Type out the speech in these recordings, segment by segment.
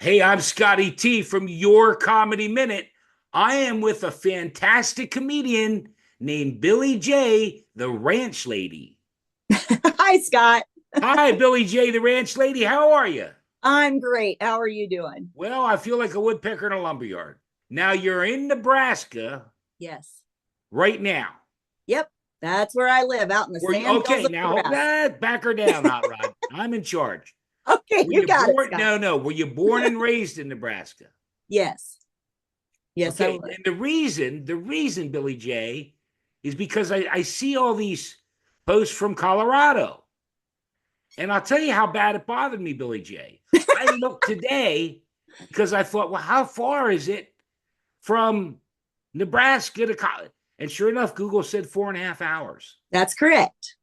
Hey, I'm Scotty T from Your Comedy Minute. I am with a fantastic comedian named Billy J, the Ranch Lady. Hi, Scott. Hi, Billy J, the Ranch Lady. How are you? I'm great. How are you doing? Well, I feel like a woodpecker in a lumberyard. Now, you're in Nebraska Yes. right now. Yep. That's where I live, out in the Were you sand hills okay? of Now, hold Nebraska. that. Back her down, Hot Rod. I'm in charge. Okay, Were you you got it, born? Scott. No, no. Were you born and raised in Nebraska? Yes. Yes, I Okay, was. and the reason, Billy J, is because I see all these posts from Colorado, and I'll tell you how bad it bothered me, Billy J. I looked today because I thought, well, how far is it from Nebraska to college? And sure enough, Google said 4.5 hours. That's correct.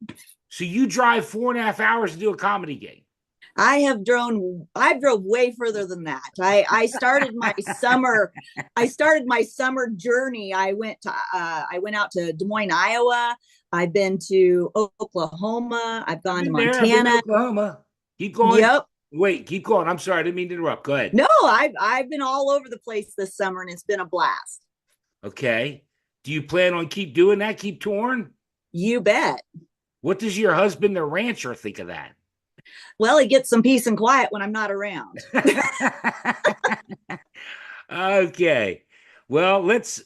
So you drive 4.5 hours to do a comedy gig. I drove way further than that. I started my summer journey. I went out to Des Moines, Iowa. I've been to Oklahoma. I've I've gone to been there. I've been to Montana. Oklahoma. Keep going. Yep. Wait, keep going. I'm sorry, I didn't mean to interrupt. Go ahead. No, I've been all over the place this summer and it's been a blast. Okay. Do you plan on keep doing that? Keep touring? You bet. What does your husband, the rancher, think of that? Well, he gets some peace and quiet when I'm not around. Okay. Well, let's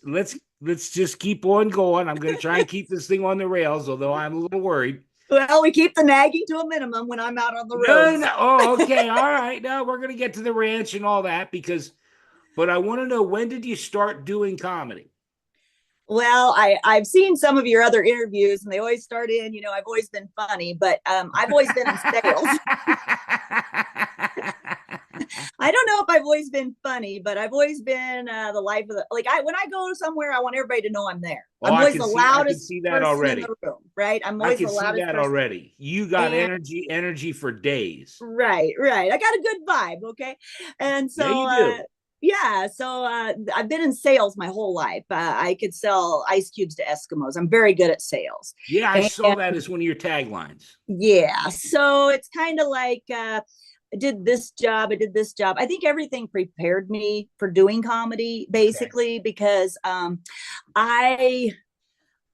just keep on going. I'm going to try and keep this thing on the rails, although I'm a little worried. Well, we keep the nagging to a minimum when I'm out on the No, roads. no. Oh, okay. All right. No, we're going to get to the ranch and all that but I want to know, when did you start doing comedy? Well, I've seen some of your other interviews, and they always start in, I've always been funny, but I've always been in sales. I don't know if I've always been funny, but I've always been the life of the like. I when I go somewhere, I want everybody to know I'm there. Oh, I'm I always can the see I can loudest see that person in already. the room, right? I'm I always can the see loudest that person. already. You got And energy for days. right, right. I got a good vibe, okay? And Yeah, so you do. yeah, so I've been in sales my whole life. I could sell ice cubes to Eskimos. I'm very good at sales. Yeah, I And saw that as one of your taglines. yeah, so it's kind of like I did this job. I think everything prepared me for doing comedy Okay. basically because I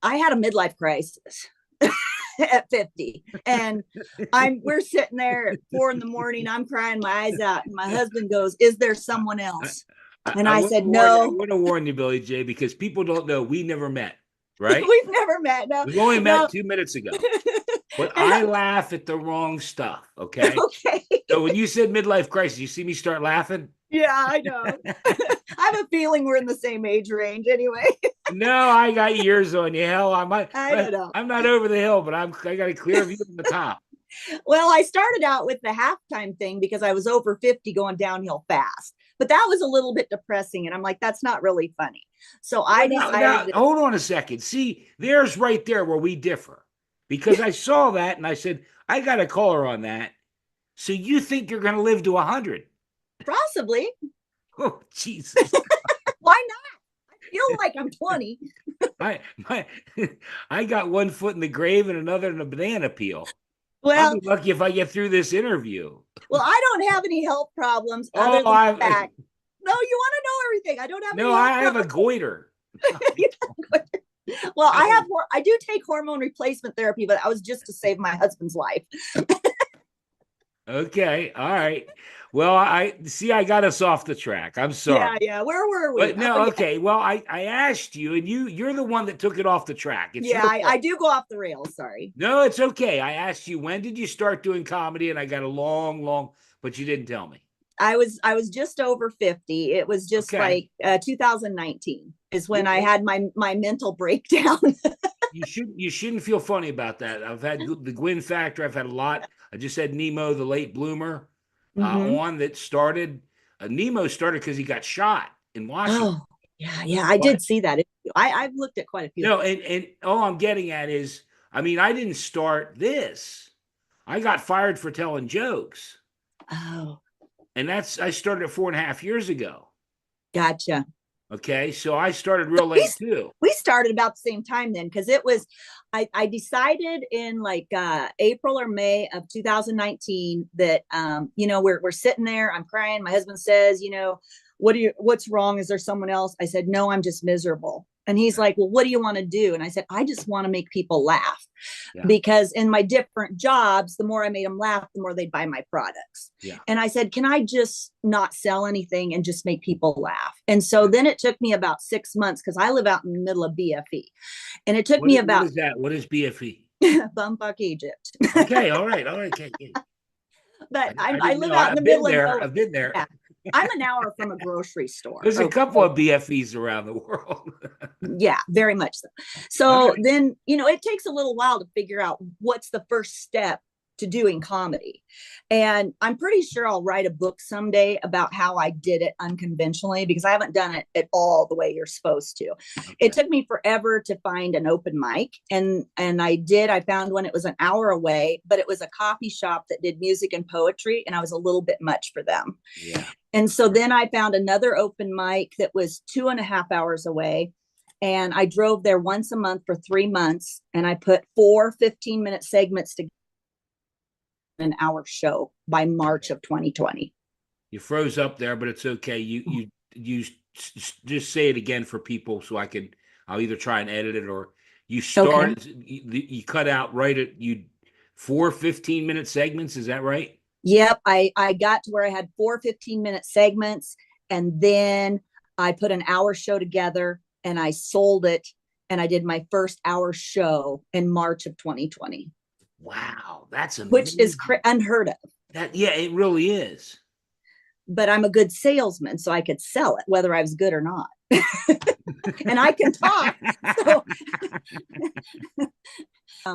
I had a midlife crisis at 50, and we're sitting there at 4 in the morning. I'm crying my eyes out, and my husband goes, "Is there someone I, else?" I, And I I want to said, warn you. I "No." want to warn you, Billy J, because people don't know we never met, right? We've never met. No, We've only met no. 2 minutes ago. But And I laugh at the wrong stuff. Okay. okay. So when you said midlife crisis, you see me start laughing. Yeah, I know. I have a feeling we're in the same age range anyway. No, I got years on you. Hell, I don't know. I'm not over the hill, but I got a clear view from the top. Well, I started out with the halftime thing because I was over 50 going downhill fast. But that was a little bit depressing. And I'm like, that's not really funny. So I Well, now, decided that, hold on a second. See, there's right there where we differ, because I saw that and I said I got a caller on that. So you think you're going to live to 100? possibly, Oh, Jesus! why not? I feel like I'm 20. I my I got one foot in the grave and another in a banana peel. I'll Well, be lucky if I get through this interview. well, I don't have any health problems Oh, other than the fact. No, you want to know everything. I don't have no, any health I have a problems. goiter. Well, I do take hormone replacement therapy, but I was just to save my husband's life. Okay, all right. Well, I see. I got us off the track. I'm sorry, Yeah, yeah. Where were we? but Oh no. yeah. Okay. Well, I asked you, and you're the one that took it off the track. It's Yeah, your I fault. do go off the rails, sorry. No, it's okay. I asked you, when did you start doing comedy, and I got a long, but you didn't tell me. I was just over 50. It was just Okay. like 2019 is when I Well, had my mental breakdown. you shouldn't feel funny about that. I've had the Gwyn Factor. I've had a lot. I just had Nemo, the late bloomer, Mm-hmm. on that started. Nemo started because he got shot in Washington. Oh, yeah, yeah. I But did see that. I've looked at quite a few. no, and all I'm getting at is, I mean, I didn't start this. I got fired for telling jokes, Oh, and I started it 4.5 years ago. gotcha. Okay, so I started real we late too. we started about the same time then, because it was I decided in like April or May of 2019 that we're sitting there, I'm crying, my husband says, what's wrong, is there someone else? I said, no, I'm just miserable. And he's like, well, what do you want to do? And I said, I just want to make people laugh. Yeah. Because in my different jobs, the more I made them laugh, the more they'd buy my products. Yeah. And I said, can I just not sell anything and just make people laugh? And so then it took me about 6 months, because I live out in the middle of BFE. And it took me about. What is that? What is BFE? Bumfuck Egypt. Okay, all right. Okay. But I live know. out in the middle of nowhere. I've been there. Yeah. I'm an hour from a grocery store. There's a couple of BFEs around the world. Yeah, very much so. So then, it takes a little while to figure out what's the first step to doing comedy. And I'm pretty sure I'll write a book someday about how I did it unconventionally, because I haven't done it at all the way you're supposed to. Okay. It took me forever to find an open mic. And I found one. It was an hour away, but it was a coffee shop that did music and poetry. And I was a little bit much for them. Yeah. And so then I found another open mic that was 2.5 hours away. And I drove there once a month for 3 months. And I put 4 15-minute segments together, an hour show by March of 2020. You froze up there, but it's okay. You just say it again for people, so I'll either try and edit it, or you start. Okay. You cut out right at 4 15-minute segments. Is that right? Yep. I got to where I had 4 15-minute segments, and then I put an hour show together and I sold it, and I did my first hour show in March of 2020. Wow, that's amazing. Which is unheard of. Yeah, it really is. But I'm a good salesman, so I could sell it, whether I was good or not. And I can talk. So,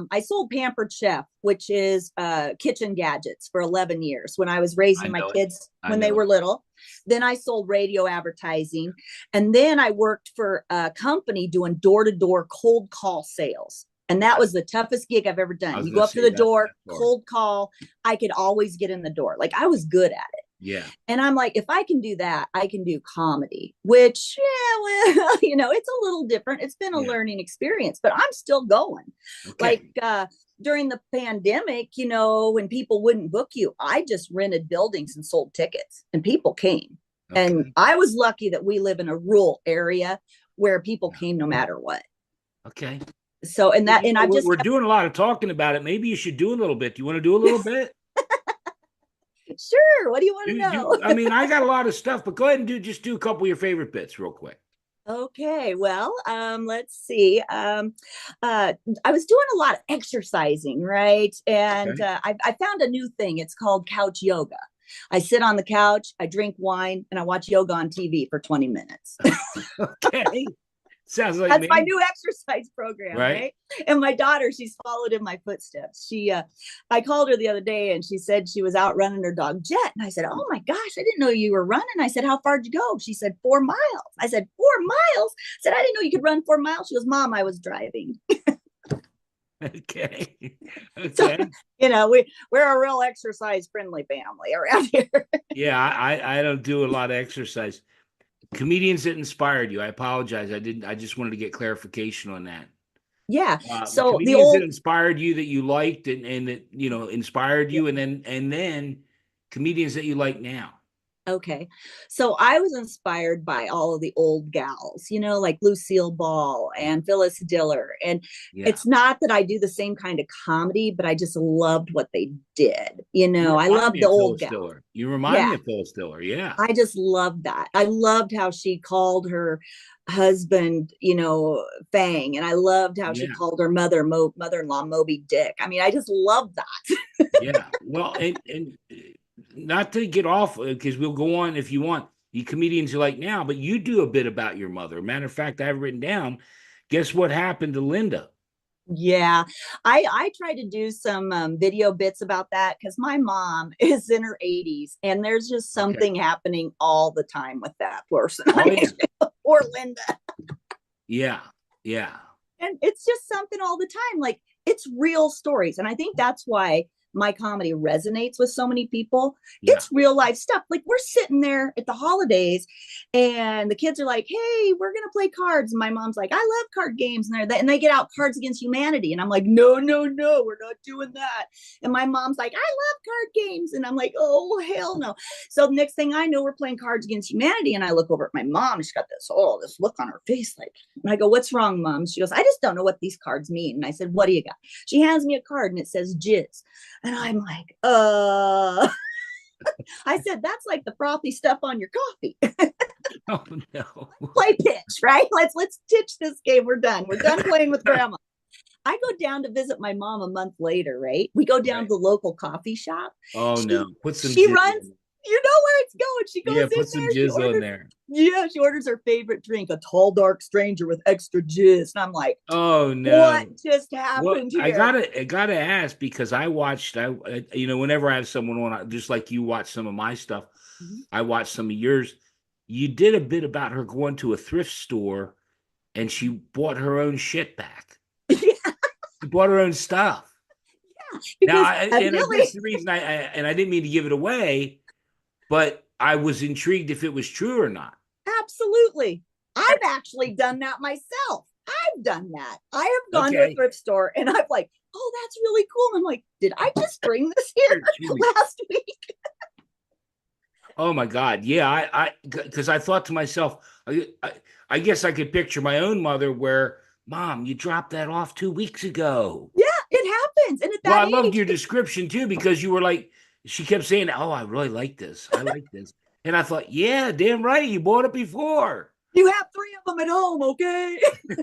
I sold Pampered Chef, which is kitchen gadgets, for 11 years when I was raising my kids when they were little. Then I sold radio advertising. And then I worked for a company doing door-to-door cold call sales. And that was the toughest gig I've ever done. You go up to the door, cold call. I could always get in the door. Like, I was good at it. Yeah. And I'm like, if I can do that, I can do comedy, which, it's a little different. It's been a learning experience, but I'm still going. Okay. Like during the pandemic, when people wouldn't book you, I just rented buildings and sold tickets, and people came. Okay. And I was lucky that we live in a rural area where people came no matter what. Okay. So, we're doing a lot of talking about it. Maybe you should do a little bit. Do you want to do a little bit? Sure. What do you want to know? I got a lot of stuff, but go ahead and do a couple of your favorite bits real quick. Okay. Well, let's see. I was doing a lot of exercising, right? And I found a new thing. It's called couch yoga. I sit on the couch, I drink wine, and I watch yoga on TV for 20 minutes. Okay. Sounds like that's my new exercise program, right? And my daughter, she's followed in my footsteps. I called her the other day, and she said she was out running her dog Jet. And I said, oh my gosh, I didn't know you were running. I said, how far did you go? She said, 4 miles. I said, 4 miles? I said, I didn't know you could run 4 miles. She goes, Mom, I was driving. Okay. So, we're a real exercise friendly family around here. Yeah, I don't do a lot of exercise. Comedians that inspired you. I apologize. I just wanted to get clarification on that. Yeah. So comedians that inspired you, that you liked, and that inspired you, and then comedians that you like now. Okay. So I was inspired by all of the old gals, like Lucille Ball and Phyllis Diller. And it's not that I do the same kind of comedy, but I just loved what they did. I love the old gals. You remind me of Phyllis Diller. Yeah. I just loved that. I loved how she called her husband, Fang. And I loved how she called her mother-in-law Moby Dick. I mean, I just loved that. Yeah. Well, and not to get off, because we'll go on if you want, the comedians you like now, but you do a bit about your mother. Matter of fact, I have written down, guess what happened to Linda? Yeah, I tried to do some video bits about that, because my mom is in her 80s, and there's just something happening all the time with that person. Or Linda. Yeah. And it's just something all the time. Like, it's real stories. And I think that's why my comedy resonates with so many people. Yeah. It's real life stuff. Like we're sitting there at the holidays and the kids are like, hey, we're going to play cards. And my mom's like, I love card games. And they get out Cards Against Humanity. And I'm like, no, no, no, we're not doing that. And my mom's like, I love card games. And I'm like, oh, hell no. So next thing I know, we're playing Cards Against Humanity. And I look over at my mom. She's got this look on her face. Like, and I go, what's wrong, Mom? She goes, I just don't know what these cards mean. And I said, what do you got? She hands me a card and it says jizz. And I'm like, I said, that's like the frothy stuff on your coffee. Oh no. Play pitch, right? Let's ditch this game. We're done. We're done playing with grandma. I go down to visit my mom a month later, right? We go down to the local coffee shop. Oh no. Put some she runs, you know where it's going. She goes in put some jizz on there. Yeah, she orders her favorite drink, a tall, dark stranger with extra jizz. And I'm like, oh no. What just happened here? I gotta ask, because I watched, whenever I have someone on, just like you watch some of my stuff, I watch some of yours. You did a bit about her going to a thrift store and she bought her own shit back. Yeah. She bought her own stuff. Yeah. Now, and that's the reason I didn't mean to give it away, but I was intrigued if it was true or not. Absolutely. I've actually done that myself. I've done that. I have gone to a thrift store and I'm like, oh, that's really cool. And I'm like, did I just bring this here last week? Oh my God. Yeah. Because I thought to myself, I guess I could picture my own mother where, Mom, you dropped that off 2 weeks ago. Yeah, it happens. And I loved your description too, because you were like, she kept saying, oh, I really like this. I like this. And I thought, yeah, damn right. You bought it before. You have 3 of them at home, okay? Yeah,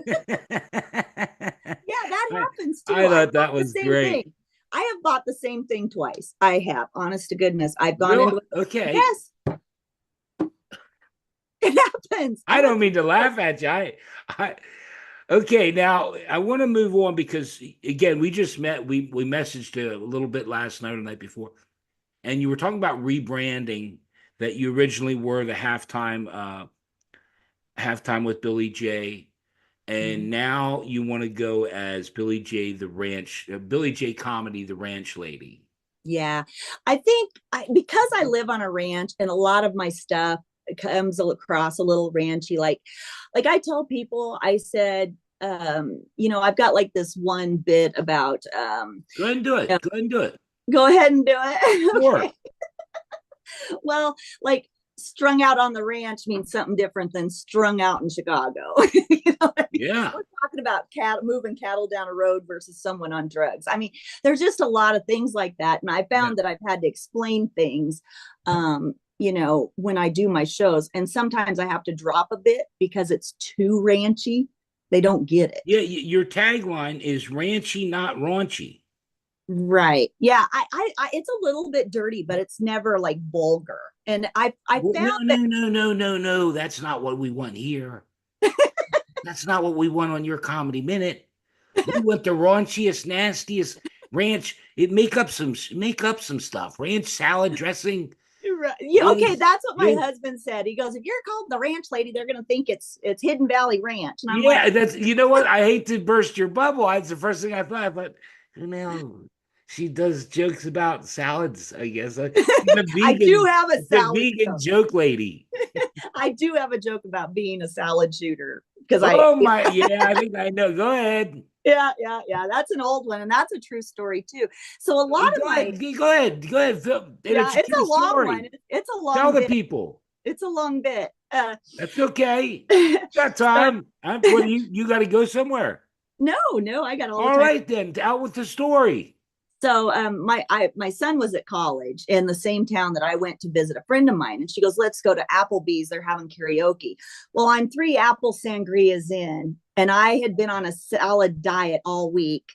that happens too. I thought that was great. Thing. I have bought the same thing twice. I have, honest to goodness. I've gone into it. Okay. Yes. It happens. I don't mean to laugh at you. Okay, now I want to move on because, again, we just met. We messaged a little bit last night or the night before, and you were talking about rebranding, that you originally were the halftime with Billie J, and now you want to go as Billie J Billie J Comedy, the ranch lady. Yeah, I think because I live on a ranch and a lot of my stuff comes across a little ranchy, like I tell people, I said, I've got like this one bit about go ahead and do it. Go ahead and do it. Go ahead and do it. Sure. Okay. Well, like strung out on the ranch means something different than strung out in Chicago. Yeah. We're talking about moving cattle down a road versus someone on drugs. I mean, there's just a lot of things like that. And I found that I've had to explain things, when I do my shows. And sometimes I have to drop a bit because it's too ranchy. They don't get it. Yeah, your tagline is ranchy, not raunchy. Right. Yeah. I it's a little bit dirty, but it's never like vulgar. And I found no. That's not what we want here. That's not what we want on your Comedy Minute. We want the raunchiest, nastiest ranch. Make up some stuff. Ranch salad dressing. Right. Yeah, okay, that's what my husband said. He goes, if you're called the ranch lady, they're gonna think it's Hidden Valley Ranch. And I'm like, that's, you know what? I hate to burst your bubble. That's the first thing I thought, but she does jokes about salads, I guess. I do have a salad vegan joke lady. I do have a joke about being a salad shooter because I think I know. Go ahead. Yeah. That's an old one, and that's a true story too. So a lot go ahead. Phil. Yeah, it's a long one. It's a long. Tell the people. It's a long bit. That's okay. Got time. What do you got to go somewhere? No, I got all right then. Out with the story. So my son was at college in the same town that I went to visit a friend of mine, and she goes, let's go to Applebee's. They're having karaoke. Well, I'm 3 apple sangrias in, and I had been on a salad diet all week.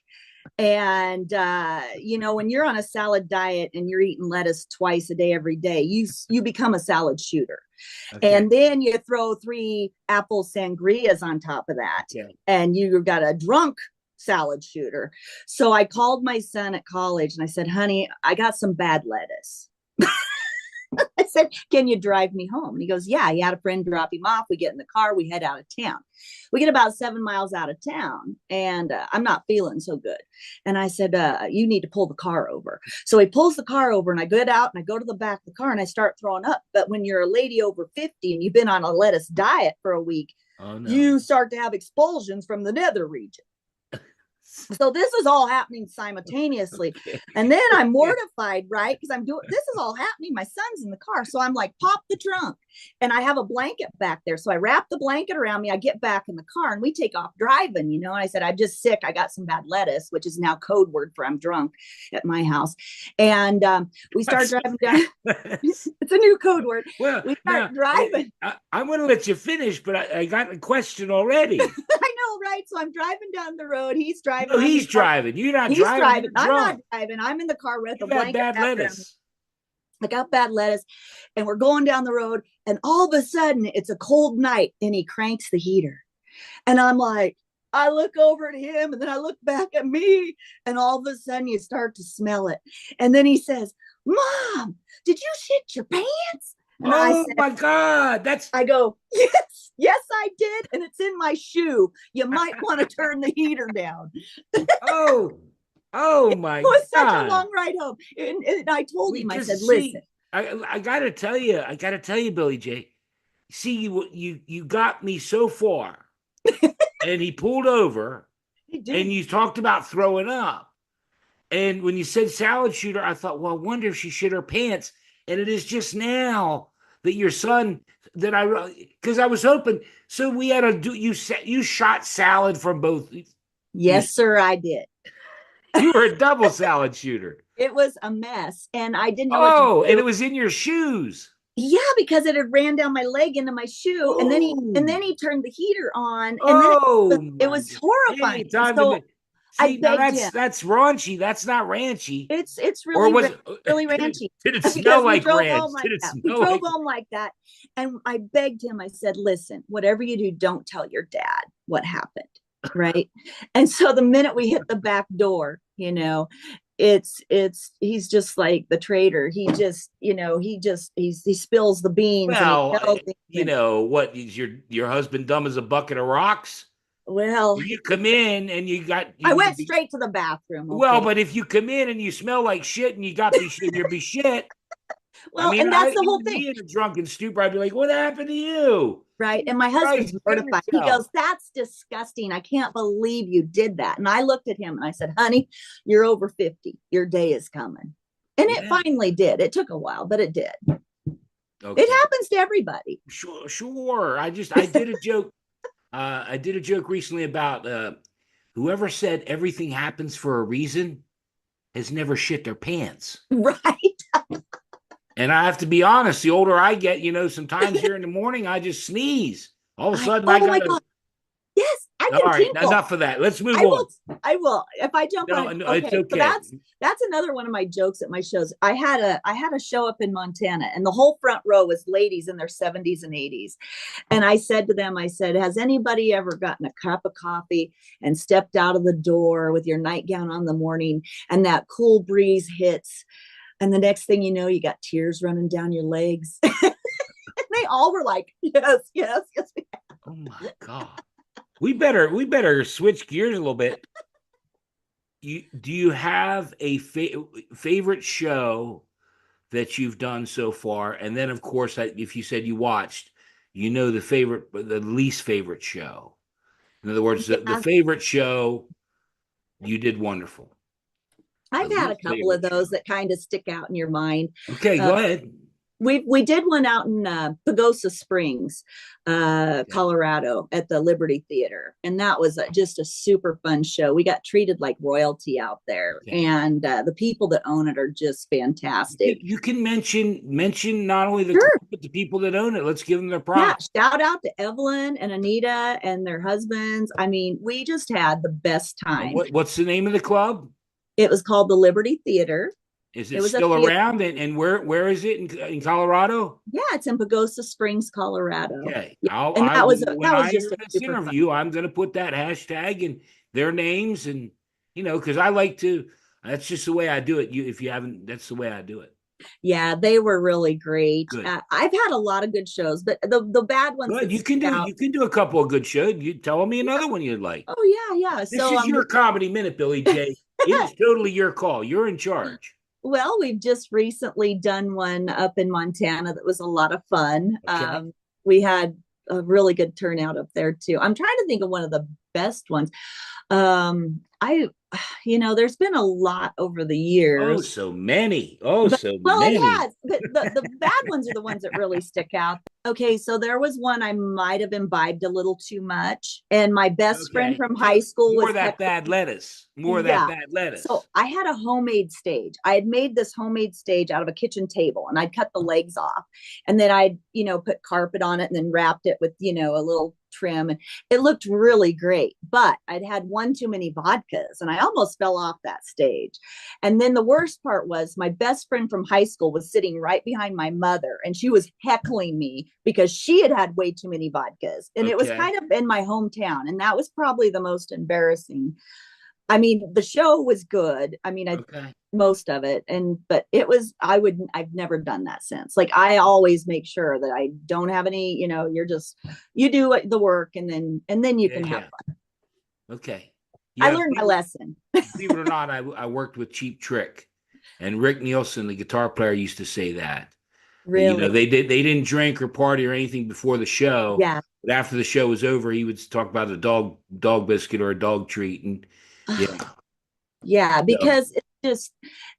And, when you're on a salad diet and you're eating lettuce twice a day, every day, you become a salad shooter. Okay. And then you throw 3 apple sangrias on top of that. Okay. And you've got a drunk salad shooter. So I called my son at college and I said, honey, I got some bad lettuce. I said, can you drive me home? And he goes, yeah. He had a friend drop him off. We get in the car. We head out of town. We get about 7 miles out of town, and I'm not feeling so good. And I said, you need to pull the car over. So he pulls the car over, and I get out and I go to the back of the car and I start throwing up. But when you're a lady over 50 and you've been on a lettuce diet for a week, Oh no. you start to have expulsions from the nether region. So this is all happening simultaneously. Okay. And then I'm mortified, right? Because I'm doing this is all happening. My son's in the car. So I'm like, pop the trunk. And I have a blanket back there. So I wrap the blanket around me. I get back in the car and we take off driving, you know. And I said, I'm just sick. I got some bad lettuce, which is now code word for I'm drunk at my house. And we start driving down. It's a new code word. Well, we start driving. I'm going to let you finish, but I got a question already. I know, right? So I'm driving down the road. He's driving. No, he's driving. You're not he's driving. I'm not driving. I'm in the car with you a blanket. bad lettuce. I got bad lettuce, and we're going down the road, and all of a sudden it's a cold night, and he cranks the heater, and I'm like, I look over at him, and then I look back at me, and all of a sudden you start to smell it, and then he says, "Mom, did you shit your pants?" And oh my God, I go, yes, I did, and it's in my shoe. You might want to turn the heater down. Oh my God. It was such a long ride home. And I told him, I said, listen. I gotta tell you, Billie J. See, you got me so far. And he pulled over, and you talked about throwing up. And when you said salad shooter, I thought, well, I wonder if she shit her pants. And it is just now that your son, because I was hoping, so we had to do, you shot salad from both. Yes, sir, I did. You were a double salad shooter. It was a mess, and I didn't know what to do. And it was in your shoes. Yeah, because it had ran down my leg into my shoe, and then he turned the heater on, and it was horrifying. So see, now that's raunchy. That's not ranchy. It's really really ranchy. Did it smell like ranch? We drove home like that, and I begged him. I said, "Listen, whatever you do, don't tell your dad what happened." Right. And so the minute we hit the back door, you know, he's just like the traitor. He just, you know, he spills the beans. Well, you know, what is your husband dumb as a bucket of rocks? Well, you come in and I went straight to the bathroom. Okay? Well, but if you come in and you smell like shit and you got be shit. Well, and that's the whole thing. In a drunken stupor, I'd be like, what happened to you? Right. And my husband's mortified. He goes, that's disgusting. I can't believe you did that. And I looked at him and I said, honey, you're over 50. Your day is coming. And it finally did. It took a while, but it did. Okay. It happens to everybody. Sure. I did a joke. I did a joke recently about whoever said everything happens for a reason has never shit their pants. Right. And I have to be honest, the older I get, you know, sometimes here in the morning, I just sneeze. All of a sudden, I got to. Yes, I can. All right, enough of that. Let's move on. I will. If I jump on. No, it's okay. So that's another one of my jokes at my shows. I had a show up in Montana, and the whole front row was ladies in their 70s and 80s. And I said to them, I said, has anybody ever gotten a cup of coffee and stepped out of the door with your nightgown on the morning, and that cool breeze hits? And the next thing you know, you got tears running down your legs. And they all were like, yes. Oh my God. We better switch gears a little bit. Do you have a favorite show that you've done so far? And then, of course, if you said you watched, you know, the least favorite show. In other words, the favorite show, you did wonderful. I've had a couple of those that kind of stick out in your mind. Okay, go ahead. We did one out in Pagosa Springs, Colorado, at the Liberty Theater, and that was just a super fun show. We got treated like royalty out there, and the people that own it are just fantastic. You can mention not only the but the people that own it. Let's give them their props. Yeah, shout out to Evelyn and Anita and their husbands. I mean, we just had the best time. What's the name of the club? It was called the Liberty Theater. Is it still around? And where is it in Colorado? Yeah, it's in Pagosa Springs, Colorado. Okay. Yeah. That was just this interview. I'm going to put that hashtag and their names, and you know, because I like to. That's just the way I do it. If you haven't, that's the way I do it. Yeah, they were really great. Good. I've had a lot of good shows, but the bad ones Good. that You stick can do out. you can do a couple of good shows. You tell me Yeah. another one you'd like. Oh yeah, yeah. This So is your comedy minute, Billy J. It is totally your call. You're in charge. well, we've just recently done one up in Montana that was a lot of fun. Okay. We had a really good turnout up there too. I'm trying to think of one of the best ones. I, there's been a lot over the Oh, years, so many. Oh, but so well, it many. has. But the bad ones are the ones that really stick out. Okay, so there was one I might have imbibed a little too much, and my best friend Okay. from high school More was of that heckling. bad lettuce. More of that Yeah. bad So lettuce. I had a homemade stage. I had made this homemade stage out of a kitchen table and I'd cut the legs off. And then I'd, put carpet on it and then wrapped it with, a little trim. And it looked really great. But I'd had one too many vodkas and I almost fell off that stage. And then the worst part was my best friend from high school was sitting right behind my mother and she was heckling me because she had had way too many vodkas. And it was Okay. kind of in my hometown. And that was probably the most embarrassing. I mean, the show was good. I mean, Okay. most of it, but I've never done that since. Like, I always make sure that I don't have any. You do the work, and then you Yeah, can have yeah. fun. Okay. I Yeah. learned my lesson. Believe it or not, I worked with Cheap Trick, and Rick Nielsen, the guitar player, used to say that. Really? They didn't drink or party or anything before the show, Yeah. but after the show was over, he would talk about a dog biscuit or a dog treat, and yeah. Yeah, So, because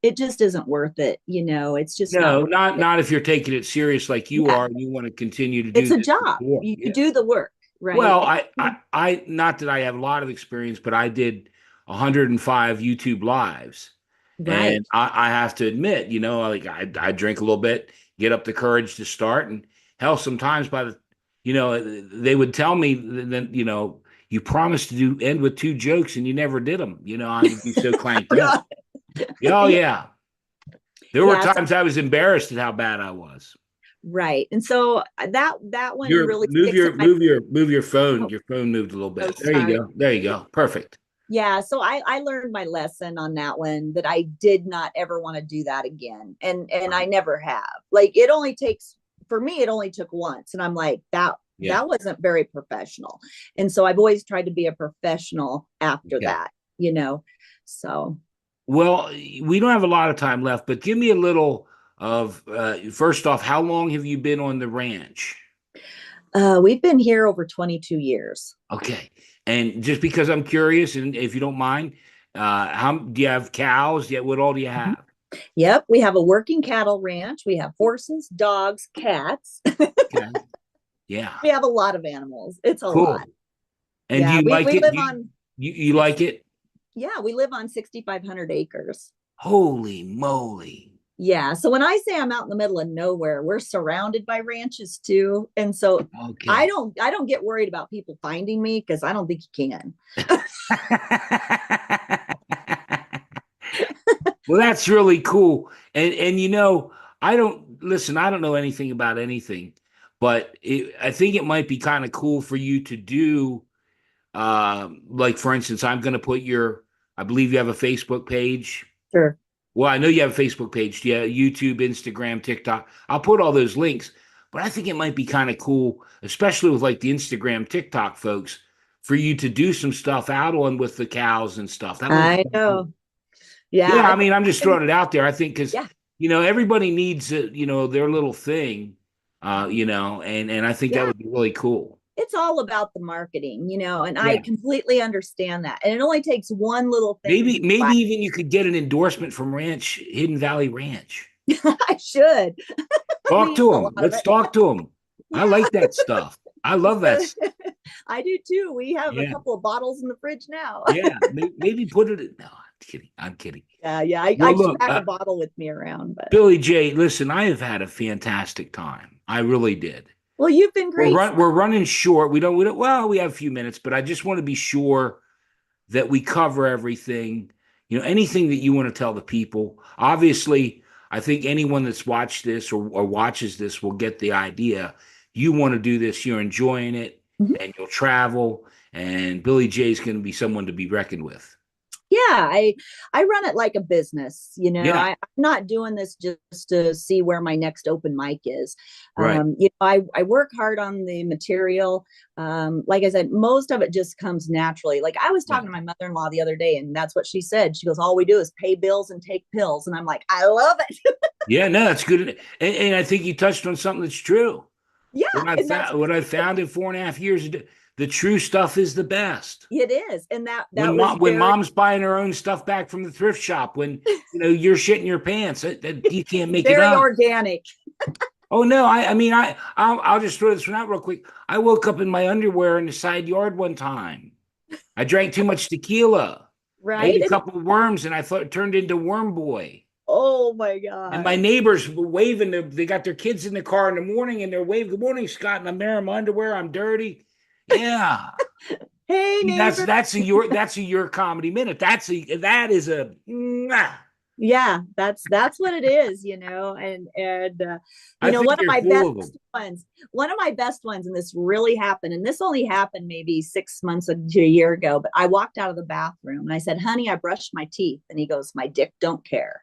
it just isn't worth it. It's just not no, worth not it. not if you're taking it serious like you Yeah, are, and you want to continue to it's do a this job. more. You Yeah. do the work, right? Well, I not that I have a lot of experience, but I did 105 YouTube lives. Right. And I have to admit, like I drink a little bit, get up the courage to start. And hell, sometimes they would tell me that, you promised to end with two jokes and you never did them. I would be so clanked up. Oh, Yeah. yeah. There were Yeah. So, times I was embarrassed at how bad I was. right. And so that one Your really move sticks in your my. move your phone. Oh, Your phone moved a little oh, bit. There you sorry. go. There you go. Perfect. Yeah, so I learned my lesson on that one, that I did not ever want to do that again. And I Right. never have. Like, it only takes, for me it only took once, and I'm like, Yeah. that wasn't very professional. And so I've always tried to be a professional after Okay. that. So Well, we don't have a lot of time left, but give me a little of first off, how long have you been on the ranch? we've been here over 22 years. Okay. And just because I'm curious, and if you don't mind, how do you have cows? Yeah, what all do you Mhm. have? Yep, we have a working cattle ranch. We have horses, dogs, cats. Okay. Yeah. We have a lot of animals. It's a lot. Cool. And do Yeah, you we like we it? live on You yes. like it? Yeah, we live on 6,500 acres. Holy moly. Yeah. So when I say I'm out in the middle of nowhere, we're surrounded by ranches too. And so I Okay. don't I don't get worried about people finding me because I don't think you can. Well, that's really cool. And I don't listen, I don't know anything about anything, but I think it might be kind of cool for you to do like for instance, I'm going to put I believe you have a Facebook page. Sure. Well, I know you have a Facebook page. Yeah, YouTube, Instagram, TikTok. I'll put all those links, but I think it might be kind of cool, especially with like the Instagram, TikTok folks, for you to do some stuff out on with the cows and stuff. That might be I kinda cool. know. Yeah. Yeah, I mean, I'm just throwing it out there. I think because Yeah. everybody needs their little thing, and I think that Yeah. would be really cool. It's all about the marketing, and I Yeah, completely understand that. And it only takes one little thing maybe to maybe even you could get an endorsement from Hidden Valley Ranch. I should. We Talk use to a them. lot of Let's it. talk to them. I Yeah. like that stuff. I love that. So I do too. We have a Yeah, couple of bottles in the fridge now. yeah. Maybe put it. No, I'm kidding. I'm kidding. Yeah, yeah. I Well, should look, pack a bottle with me around, but Billy J. Listen, I have had a fantastic time. I really did. well, you've been great. We're running short. We don't. Well, we have a few minutes, but I just want to be sure that we cover everything. Anything that you want to tell the people. Obviously, I think anyone that's watched this or watches this will get the idea. You want to do this. You're enjoying it, Mhm. and you'll travel. And Billy J is going to be someone to be reckoned with. I run it like a business. Yeah, I'm not doing this just to see where my next open mic is. right. I work hard on the material. Like I said, most of it just comes naturally. Like I was Yeah. talking to my mother-in-law the other day, and that's what she said. She goes, all we do is pay bills and take pills. And I'm like, I love it. Yeah, no, that's good. And I think you touched on something that's true. Yeah, and that's What I found in 4.5 years, the true stuff is the best. it is. And that was When very mom's buying her own stuff back from the thrift shop, when you're shitting your pants, you can't make it very up. organic. Oh no, I mean I'll just throw this one out real quick. I woke up in my underwear in the side yard one time. I drank too much tequila. I ate Right? a couple of worms and I thought it turned into Worm Boy. Oh my And my God. neighbors were waving. They got their kids in the car in the morning, and they're waving, "Good morning, Scott." And I'm there in my underwear. I'm dirty. Yeah, Hey see, neighbor. that's a your comedy minute. That is a mwah. Yeah, that's what it is, and I think one of you're my full of best them. ones, and this really happened, and this only happened maybe 6 months to a year ago, but I walked out of the bathroom and I said, honey, I brushed my teeth, and he goes, my dick don't care.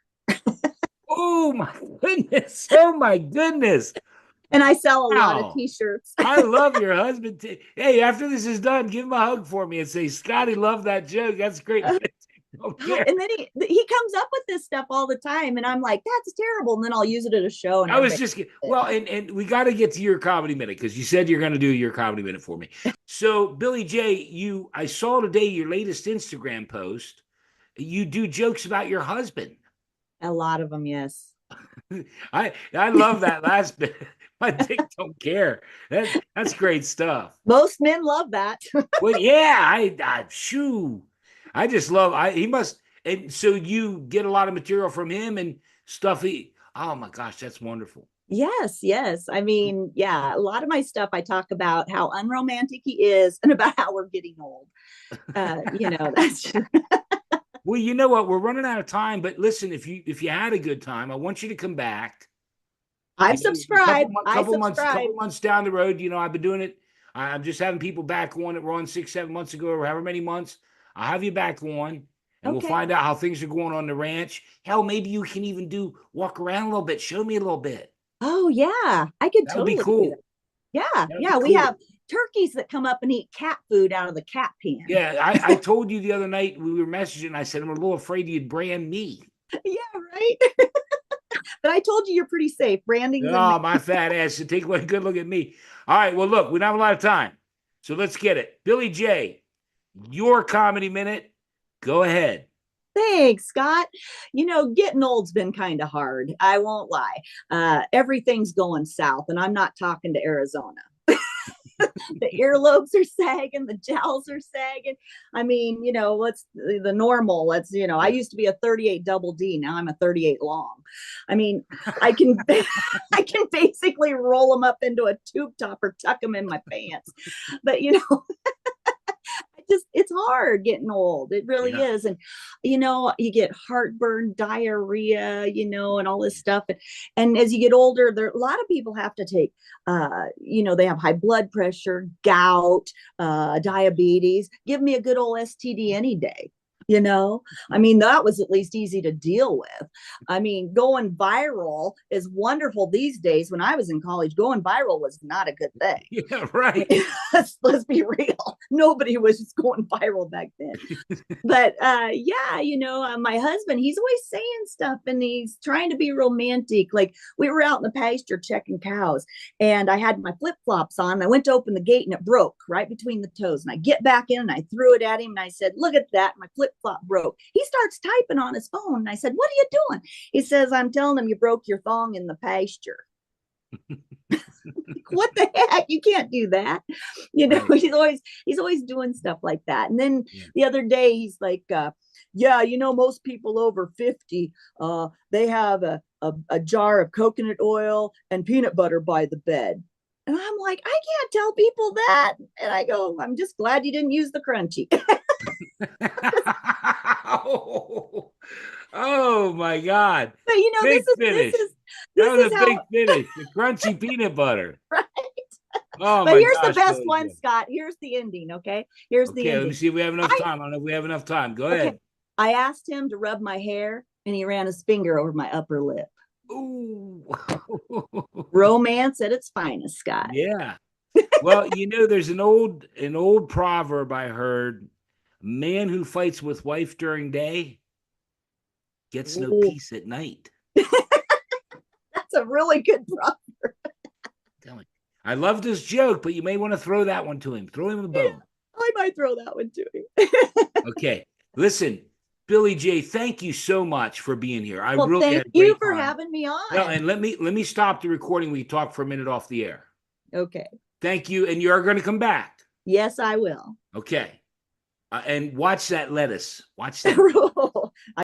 Oh my goodness! Oh my goodness! And I sell a lot of Wow! t-shirts. I love your husband. Hey, after this is done, give him a hug for me and say, "Scotty, love that joke. That's great." Don't care. And then he comes up with this stuff all the time, and I'm like, that's terrible, and then I'll use it at a show and I was everybody just it. well, and we got to get to your comedy minute because you said you're going to do your comedy minute for me. So, Billy J, I saw today your latest Instagram post. You do jokes about your husband. A lot of them, yes. I love that last bit. My dick don't care. That's great stuff. Most men love that. Well, yeah, I shoo. I just love. He must. And so you get a lot of material from him and stuff. Oh my gosh, that's wonderful. Yes, yes. I mean, yeah, a lot of my stuff I talk about how unromantic he is and about how we're getting old. That's just, Well, you know what? We're running out of time, but listen, if you had a good time, I want you to come back. I've subscribed. I Couple subscribe. months down the road, I've been doing it. I'm just having people back on that were on 6, 7 months ago, or however many months. I'll have you back on, and we'll Okay. find out how things are going on the ranch. Hell, maybe you can even walk around a little bit, show me a little bit. Oh yeah, I could That would be totally do that. cool. Yeah, That would be yeah. We cool. have turkeys that come up and eat cat food out of the cat pan. Yeah, I told you the other night we were messaging. I said I'm a little afraid you'd brand me. Yeah, right. But I told you you're pretty safe. Branding's in Oh, my fat ass should take one good look at me. All right. Well, look, we don't have a lot of time. So let's get it. Billy J, your comedy minute. Go ahead. Thanks, Scott. Getting old's been kind of hard. I won't lie. Everything's going south, and I'm not talking to Arizona. The earlobes are sagging, the jowls are sagging. I mean, what's the normal? I used to be a 38 double D. Now I'm a 38 long. I mean, I can I can basically roll them up into a tube top or tuck them in my pants. But it's hard getting old. It really Yeah. is. And you get heartburn, diarrhea, and all this stuff. And as you get older, there a lot of people have to take they have high blood pressure, gout, diabetes. Give me a good old STD any day. I mean, that was at least easy to deal with. I mean, going viral is wonderful these days. When I was in college, going viral was not a good thing. Yeah, right. Let's be real. Nobody was just going viral back then. But yeah, my husband, he's always saying stuff and he's trying to be romantic. Like we were out in the pasture checking cows, and I had my flip-flops on. I went to open the gate and it broke right between the toes. And I get back in and I threw it at him and I said, look at that. My flip-flop broke. He starts typing on his phone. And I said, what are you doing? He says, I'm telling him you broke your thong in the pasture. What the heck? You can't do that. Right. He's always doing stuff like that. And then Yeah. the other day he's like, yeah, most people over 50, they have a jar of coconut oil and peanut butter by the bed. And I'm like, I can't tell people that. And I go, I'm just glad you didn't use the crunchy. Oh my God. But Big this is finish. That this was is a how big finish. The crunchy peanut butter. right. Oh But my here's the gosh, best Billy one, J. Scott. Here's the ending. Okay. Here's the Okay, let me ending. see if we have enough I time. I don't know if we have enough time. Go okay. ahead. I asked him to rub my hair, and he ran his finger over my upper lip. Ooh. Romance at its finest, Scott. Yeah. Well, there's an old proverb I heard: man who fights with wife during day gets no Ooh, peace at night. that's a really good proverb. Tell me. I love this joke, but you may want to throw that one to him. Throw him a bone. I might throw that one to him. Okay. Listen, Billie J, thank you so much for being here. I Well, really thank had a you great for time. having me Well, on. and let me stop the recording. We talk for a minute off the air. Okay. Thank you, and you are going to come back. Yes, I will. Okay. And watch that lettuce. Watch that.